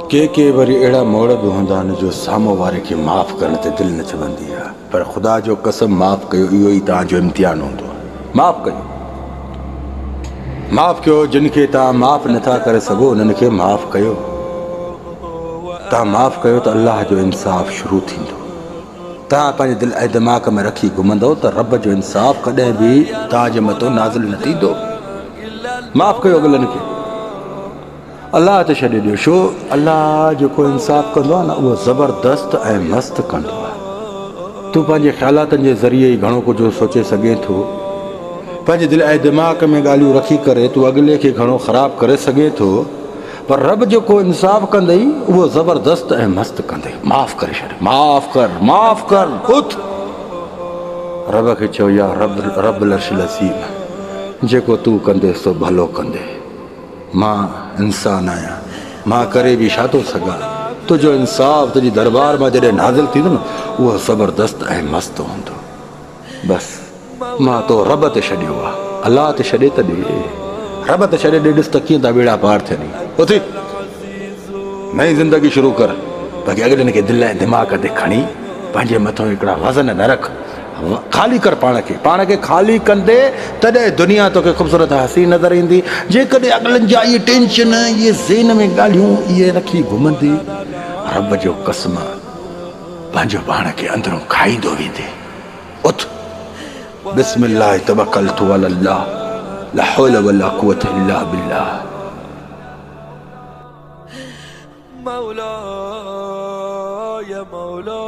के वरी अहिड़ा मोड़ बि हूंदा आहिनि जो साम्हूं वारे खे माफ़ करण ते दिलि न चवंदी आहे, पर ख़ुदा जो कसम माफ़ कयो, इहो ई तव्हांजो इम्तिहान हूंदो आहे। माफ़ कयो, माफ़ कयो। जिन खे तव्हां माफ़ नथा करे सघो उन्हनि खे माफ़ कयो। तव्हां माफ़ कयो त अल्लाह जो इंसाफ़ शुरू थींदो। तव्हां पंहिंजे दिलि ऐं दिमाग़ में रखी घुमंदो त रब जो इंसाफ़ कॾहिं बि तव्हांजे मथां नाज़िल न थींदो। माफ़ कयो अॻिलनि खे, अल्लाह ते छॾे ॾियो। छो अल्लाह जेको इंसाफ़ कंदो आहे न, उहो ज़बरदस्त ऐं मस्तु कंदो आहे। तूं पंहिंजे ख़्यालातनि जे ज़रिए ई घणो कुझु सोचे सघे थो। पंहिंजे दिलि ऐं दिमाग़ में ॻाल्हियूं रखी करे तूं अॻिले खे घणो ख़राबु करे सघे थो, पर रब जेको इंसाफ़ कंदई उहो ज़बरदस्त ऐं मस्तु कंदई। माफ़ करे छॾ, माफ़ कर, माफ़ कर। उथ रब खे चओ, या रब लर्शिल अज़ीम, जेको तूं कंदे सो भलो कंदे। मां इंसान आहियां, मां करे बि छा थो सघां। तुंहिंजो इंसाफ़ तुंहिंजी दरबार मां जॾहिं नाज़िल थींदो न, उहो ज़बरदस्त ऐं मस्तु हूंदो। बसि मां तो रब ते छॾियो आहे, अलाह ते छॾे त ॾे, रब ते छॾे ॾे। ॾिस त कीअं था बेड़ा पार थियनि। उथी नई ज़िंदगी शुरू कर। बाक़ी अॻिले खे दिलि ऐं दिमाग़ ते खणी पंहिंजे मथां हिकिड़ा वज़न न रख। ख़ाली कर पाण खे ख़ाली कंदे तॾहिं दुनिया तोखे ख़ूबसूरत हसी नज़र ईंदी। जेकॾहिं अॻिलनि जा इहे टेंशन, इहे ज़हन में ॻाल्हियूं इहे रखी घुमंदी, रब जो कसम पंहिंजो पाण खे अंदरूं खाईंदो वेंदे। उथ बिस्मिल्लाह तवक्कलतु अलल्लाह, ला हौला वला कुव्वता इल्ला बिल्लाह। मौला या मौला।